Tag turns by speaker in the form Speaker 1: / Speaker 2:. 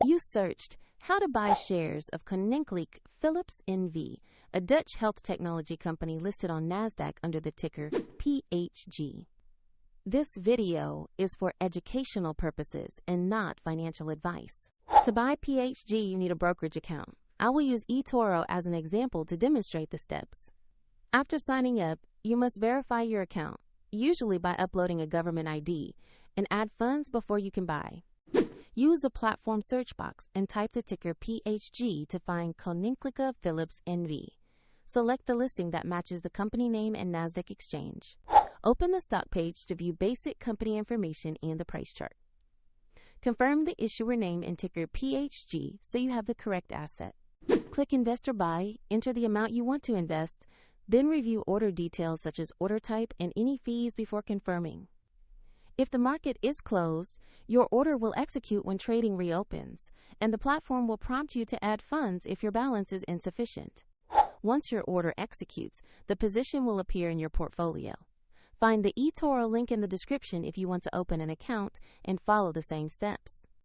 Speaker 1: You searched how to buy shares of Koninklijke Philips NV, a Dutch health technology company listed on NASDAQ under the ticker PHG. This video is for educational purposes and not financial advice. To buy PHG, you need a brokerage account. I will use eToro as an example to demonstrate the steps. After signing up, you must verify your account, usually by uploading a government ID, and add funds before you can buy. Use the platform search box and type the ticker PHG to find Koninklijke Philips NV. Select the listing that matches the company name and NASDAQ exchange. Open the stock page to view basic company information and the price chart. Confirm the issuer name and ticker PHG so you have the correct asset. Click Invest or Buy, enter the amount you want to invest, then review order details such as order type and any fees before confirming. If the market is closed, your order will execute when trading reopens, and the platform will prompt you to add funds if your balance is insufficient. Once your order executes, the position will appear in your portfolio. Find the eToro link in the description if you want to open an account and follow the same steps.